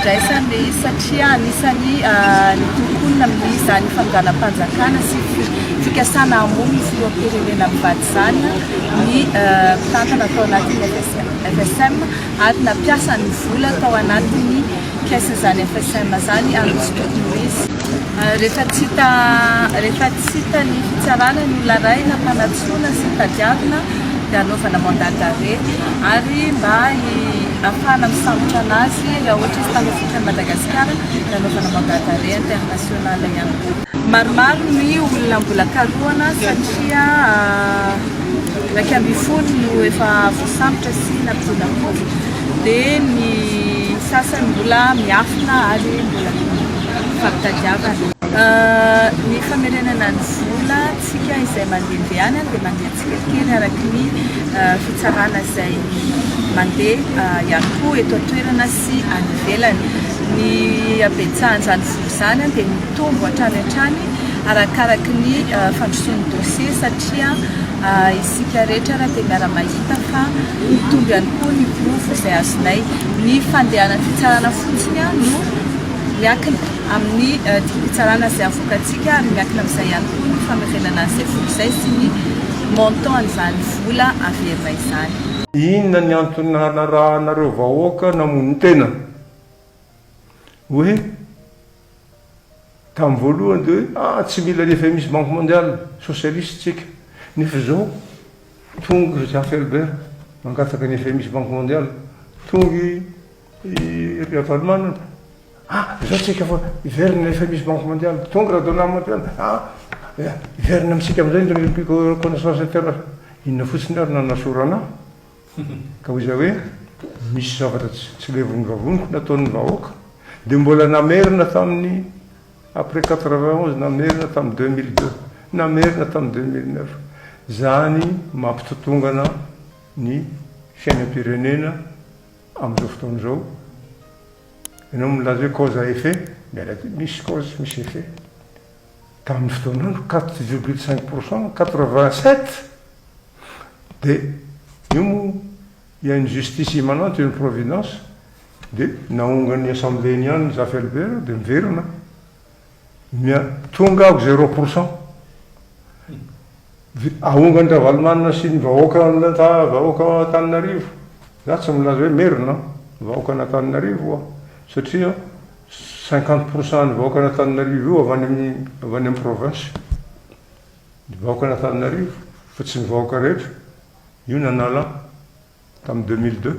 ifandraisany le satria anisany ny tokonina amin'izany fanganam-panjakana sy fikasana ambony ny filoham-pirenena mivady zany ny mpitantana atao anatin'ny FSM ary nampiasa ny vola tao anatin'ny caisse-zany FSM zany amin'ny tokony izy. Rehefa tsy hita ny fitsarana ny olona ray na mpanatsoana sy tadiavina dia anaovana mandat d'arrêt ary mba afahana misambotra anazy raha ohatra izy tany fotran'i Madagasikara dia anaovana mandat d'arrêt international ihany koa. Maromaro ny olona mbola karohana satria iraika amby folo no efa voasambotra sy nampidina dia ny sasany mbola miafina ary mbola fampitadiavana. Ny famerenana ny vola tsika izay mandehandeha any dia mandeha tsikelikely araky ny fitsarana izay mandeha ihany koa eto an-toerana sy any ivelany. Ny abetsahan'izany vola izany dia mitombo hatrany hatrany arakaraky ny fandrosoan'ny dossier satria isika rehetra raha dia miara-mahita fa mitombo ihany koa ny profo izay azonay ny fandehanany fitsarana fotsiny no miakina amin'ny fitsarana izay avoakantsika ary miakina amin'izay ihany koa ny famerenana an'izay vola izay sy ny montant an'izany vola averina izany. Inona ny antony narahanareo vahoaka namono tena hoe tamin'ny voalohany dia tsy mila rehefa misy banque mondiale socialiste tsika nefa zao tonga Jacques Felbert mangataka nefa misy banque mondiale tonga Riavalmanana zao tsika fa iverina nefa misy banque mondiale tonga raha dona mondiale iverina amintsika amin'izay ny reconnaissance internationale. Inona fotsiny ary nanasorana ka hoy zay hoe misy zavatra tsy levonivavoniko nataon'ny vahoaka dia mbola namerina tamin'ny après 91 namerina tamin'ny 2002 namerina tamin'ny 2009 zany mampitotongana ny fiainam-pirenena amin'izao fotoana izao. Ianao milaza hoe cause à effet misy cause misy effet tamin'ny fotoana 4,5% 87 dia io moa il y a une justice immanente, une providence dia naongany assemblée niany Jacques Felbert dia miverina tonga ako 0%. Ahongany Ravalomanana sy ny vahoaka Antananarivo za tsy milaza hoe merina vahoaka an'Antananarivo satria 50% ny vahoaka an'Antananarivo io avy any amin'ny province vahoaka an'Antananarivo fa tsy ny vahoaka rehetra. Io nanala tamin'ny 2002.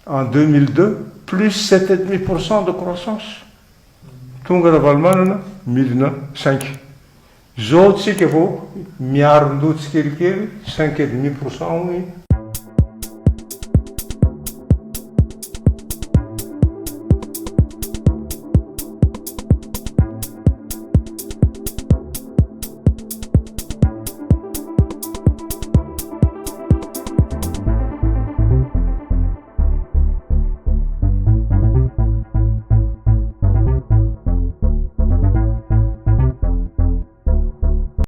En 2002 plus 7,5% de croissance tonga Ravalomanana milina 5. Zao tsika vao miaro-loha tsikelikely 5,5%